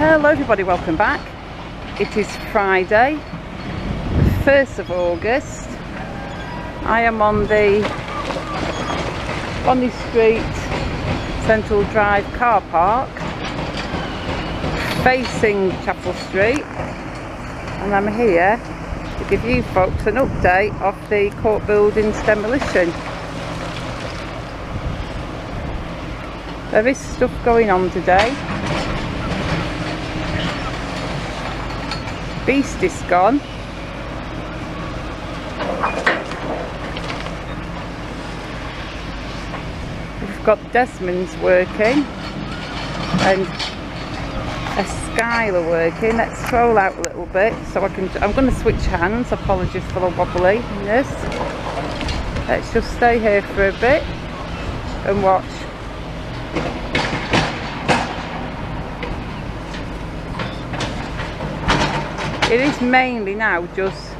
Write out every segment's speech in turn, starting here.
Hello everybody, welcome back. It is Friday, 1st of August. I am on the Bonny Street Central Drive car park facing Chapel Street, and I'm here to give you folks an update of the court building's demolition. There is stuff going on today. Beast is gone. We've got Desmond's working and a Skylar working. Let's scroll out a little bit so I'm going to switch hands. Apologies for the wobbliness. Let's just stay here for a bit and watch. It is mainly now just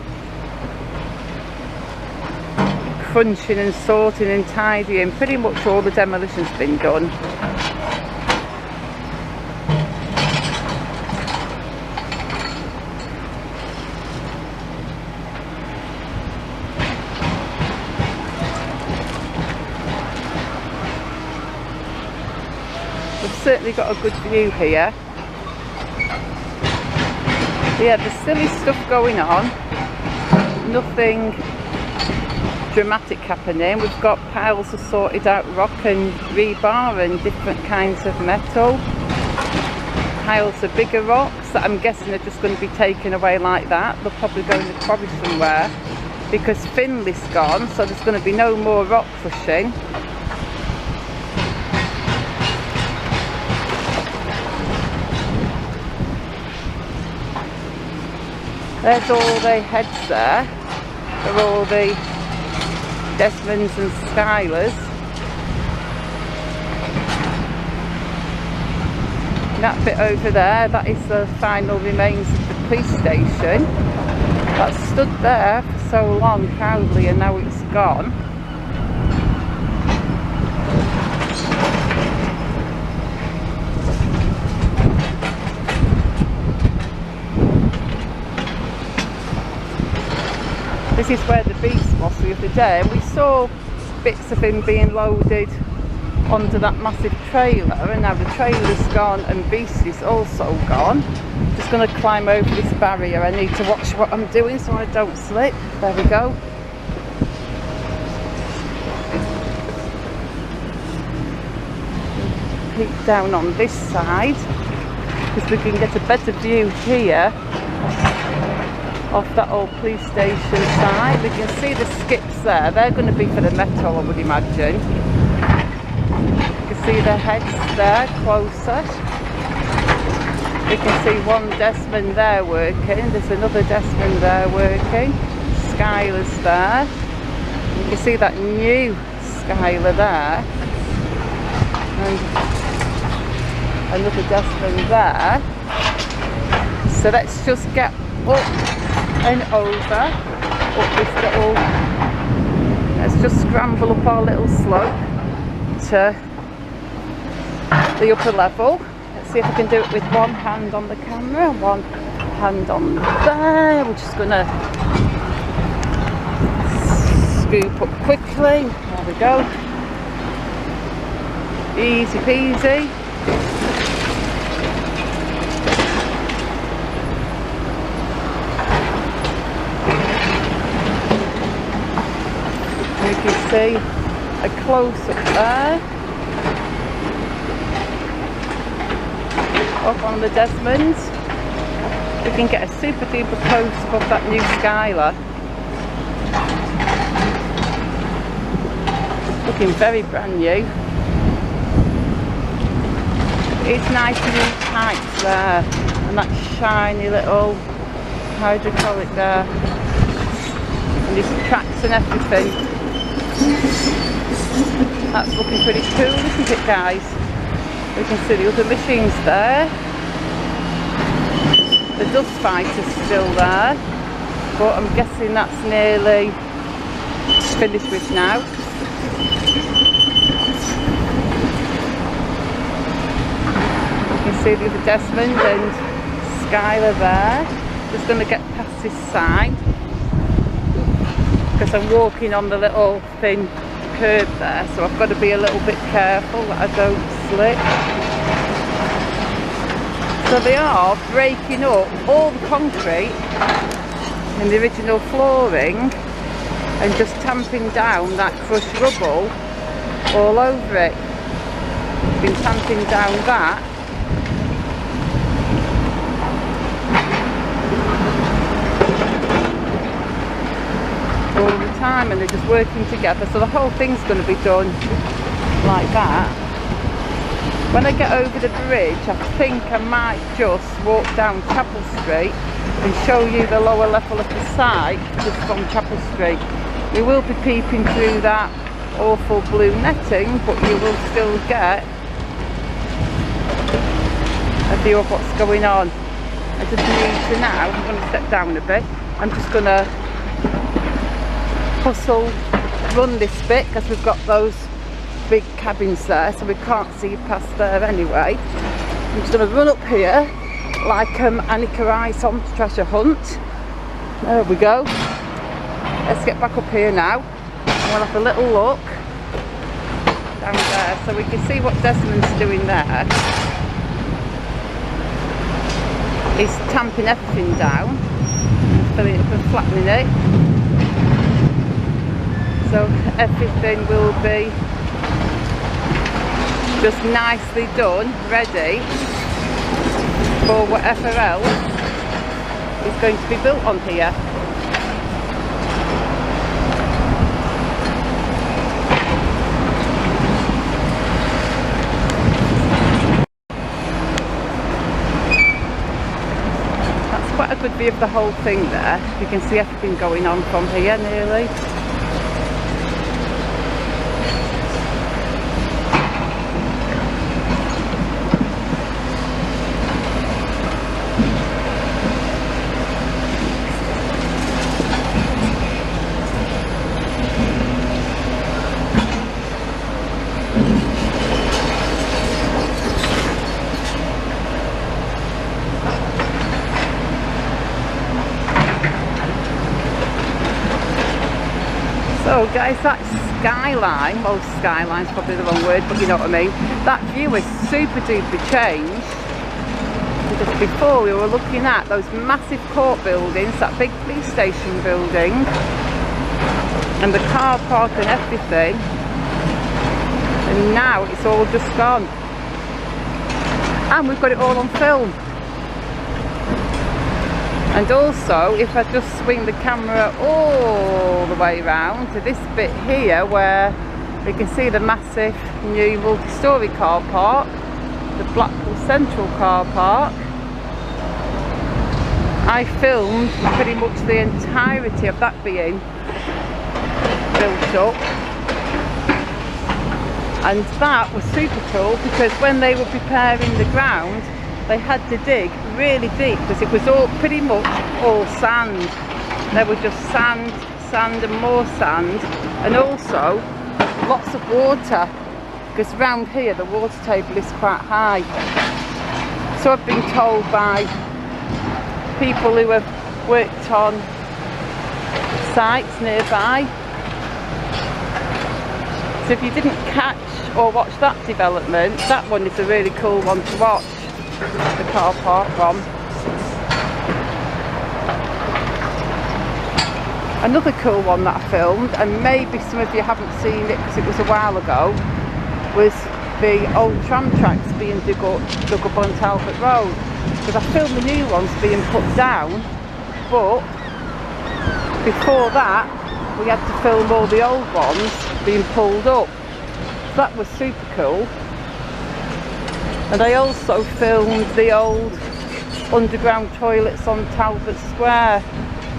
crunching and sorting and tidying. Pretty much all the demolition's been done. We've certainly got a good view here. Yeah, there's silly stuff going on, nothing dramatic happening. We've got piles of sorted out rock and rebar and different kinds of metal, piles of bigger rocks that I'm guessing are just going to be taken away like that. They'll probably go in the quarry somewhere because Finley's gone, so there's going to be no more rock crushing. There's all the heads there, for all the Desmonds and Skylers. That bit over there, that is the final remains of the police station. That stood there for so long proudly and now it's gone. This is where the Beast was the other day, and we saw bits of him being loaded onto that massive trailer, and now the trailer's gone and Beast is also gone. Just going to climb over this barrier. I need to watch what I'm doing so I don't slip. There we go. Peek down on this side because we can get a better view here of that old police station side. We can see the skips there. They're going to be for the metal, I would imagine. You can see the heads there closer. We can see one Desmond there working. There's another Desmond there working. Skylar's there. You can see that new Skylar there. And another Desmond there. So let's just get up and over up this little, let's just scramble up our little slope to the upper level. Let's see if I can do it with one hand on the camera, one hand on there. We're just gonna scoop up quickly. There we go. Easy peasy. You can see a close-up there, up on the Desmonds. We can get a super duper close-up of that new Skylar. Looking very brand new. It's nice new pipes there, and that shiny little hydraulic there, and these tracks and everything. That's looking pretty cool, isn't it, guys? We can see the other machines there. The dust fighter's still there, but I'm guessing that's nearly finished with now. You can see the other Desmond and Skylar there. Just going to get past this side because I'm walking on the little thin curb there, so I've got to be a little bit careful that I don't slip. So they are breaking up all the concrete and the original flooring and just tamping down that crushed rubble all over it. Been tamping down that. All the time, and they're just working together, so the whole thing's going to be done like that. When I get over the bridge, I think I might just walk down Chapel Street and show you the lower level of the site just from Chapel Street. We will be peeping through that awful blue netting, but you will still get a view of what's going on. I just need to now, I'm going to step down a bit, I'm just going to hustle run this bit because we've got those big cabins there, so we can't see past there anyway. I'm just going to run up here like Annika Rice on treasure hunt. There we go. Let's get back up here now and we'll have a little look down there so we can see what Desmond's doing there. He's tamping everything down, filling it up and flattening it. So everything will be just nicely done, ready for whatever else is going to be built on here. That's quite a good view of the whole thing there. You can see everything going on from here nearly. So guys, that skyline, well skyline's probably the wrong word, but you know what I mean, that view is super duper changed. Because before we were looking at those massive court buildings, that big police station building and the car park and everything, and now it's all just gone, and we've got it all on film. And also, if I just swing the camera all the way around to this bit here where we can see the massive new multi-storey car park, the Blackpool Central car park. I filmed pretty much the entirety of that being built up. And that was super cool because when they were preparing the ground, they had to dig really deep because it was all pretty much all sand. There was just sand, sand and more sand, and also lots of water because around here the water table is quite high. So I've been told by people who have worked on sites nearby. So if you didn't catch or watch that development, that one is a really cool one to watch. The car park from. Another cool one that I filmed, and maybe some of you haven't seen it because it was a while ago, was the old tram tracks being dug up on Talbot Road. Because I filmed the new ones being put down, but before that we had to film all the old ones being pulled up. So that was super cool. And I also filmed the old underground toilets on Talbot Square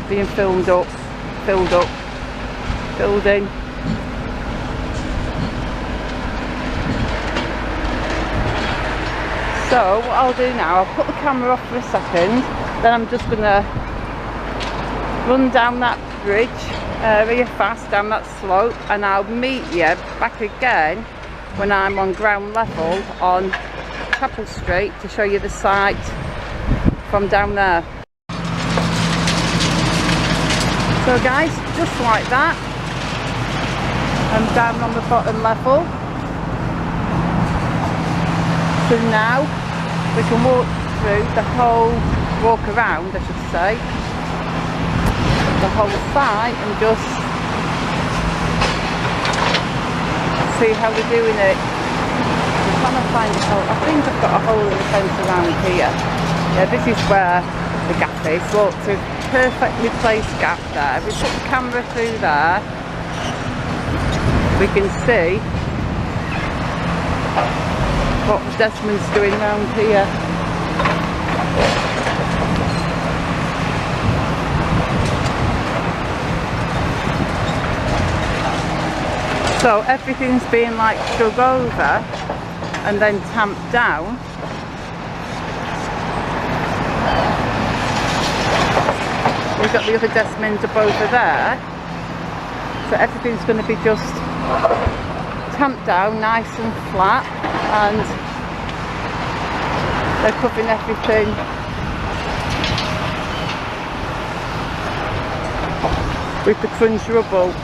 being filled in. So what I'll do now, I'll put the camera off for a second, then I'm just going to run down that bridge area fast, down that slope, and I'll meet you back again when I'm on ground level on Chapel Street to show you the site from down there. So guys, just like that, I'm down on the bottom level. So now we can walk through the whole, walk around I should say, the whole site and just see how they're doing it. I'm trying to find a hole. I think I've got a hole in the fence around here. Yeah, this is where the gap is. Look, so perfectly placed gap there. If we put the camera through there, we can see what Desmond's doing around here. So everything's being like dug over and then tamped down. We've got the other Desmond up over there. So everything's going to be just tamped down nice and flat, and they're covering everything with the crunch rubble.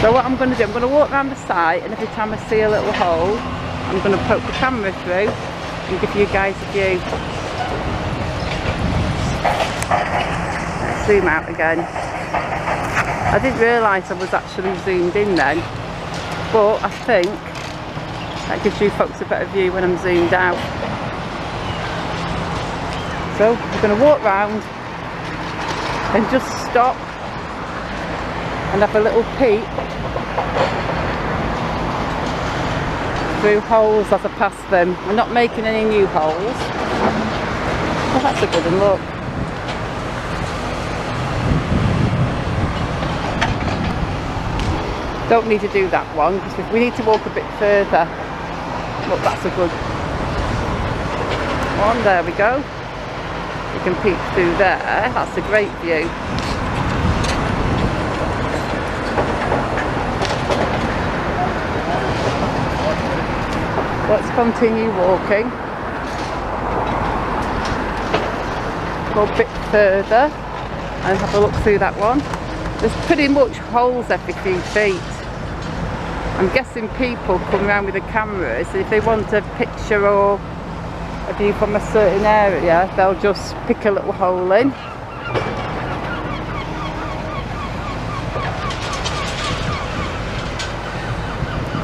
So what I'm going to do, I'm going to walk around the site, and every time I see a little hole, I'm going to poke the camera through and give you guys a view. Let's zoom out again. I didn't realise I was actually zoomed in then, but I think that gives you folks a better view when I'm zoomed out. So I'm going to walk round and just stop and have a little peek through holes as I pass them. I'm not making any new holes. Oh, that's a good one, look. Don't need to do that one because we need to walk a bit further. Look, that's a good one. There we go. You can peek through there. That's a great view. Let's continue walking. Go a bit further and have a look through that one. There's pretty much holes every few feet. I'm guessing people come around with the cameras, and if they want a picture or a view from a certain area, they'll just pick a little hole in.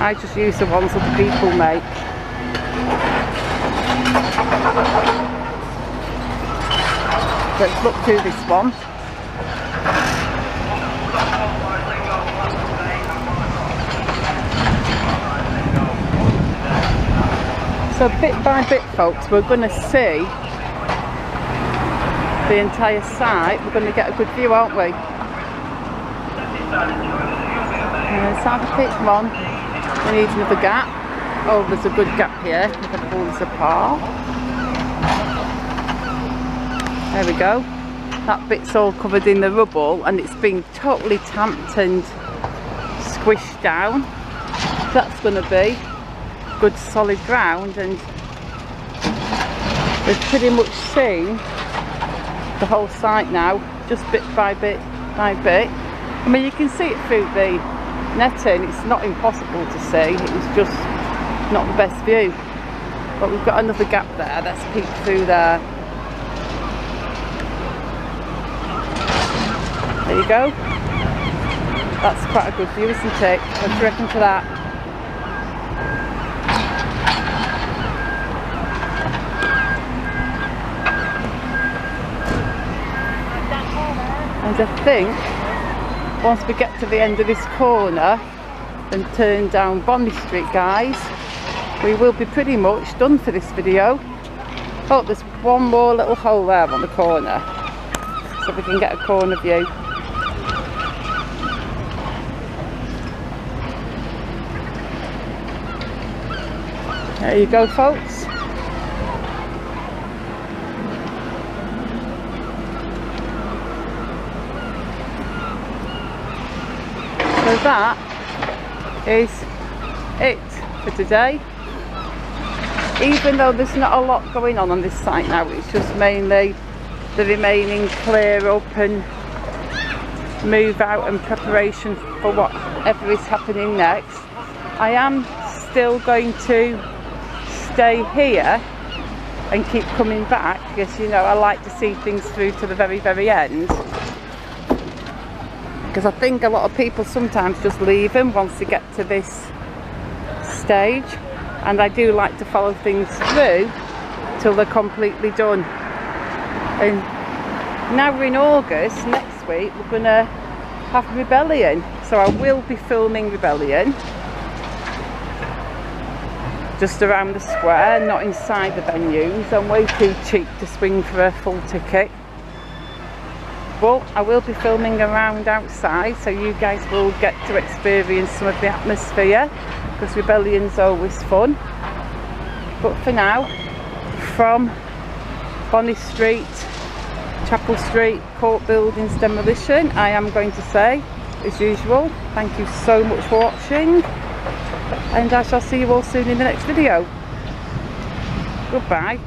I just use the ones that the people make. Let's look through this one. So bit by bit folks, we're going to see the entire site. We're going to get a good view, aren't we? Let's have a peek, come on. We need another gap. Oh, there's a good gap here. We can pull this apart. There we go. That bit's all covered in the rubble and it's been totally tamped and squished down. That's going to be good solid ground, and we've pretty much seen the whole site now, just bit by bit by bit. I mean, you can see it through the netting. It's not impossible to see, it's just not the best view. But we've got another gap there. Let's peek through there. There you go. That's quite a good view, isn't it? What do you reckon to that? And I think once we get to the end of this corner and turn down Bonny Street, guys, we will be pretty much done for this video. Oh, there's one more little hole there on the corner, so we can get a corner view. There you go, folks. So that is it for today. even though there's not a lot going on this site now, it's just mainly the remaining clear up and move out and preparation for whatever is happening next. I am still going to stay here and keep coming back because, you know, I like to see things through to the very end, because I think a lot of people sometimes just leave them once they get to this stage, and I do like to follow things through till they're completely done. And now we're in August, next week we're gonna have Rebellion, so I will be filming Rebellion just around the square, not inside the venues. I'm way too cheap to swing for a full ticket, but I will be filming around outside, so you guys will get to experience some of the atmosphere, because Rebellion's always fun. But for now, from Bonny Street, Chapel Street, Court Buildings demolition, I am going to say, as usual, thank you so much for watching, and I shall see you all soon in the next video. Goodbye.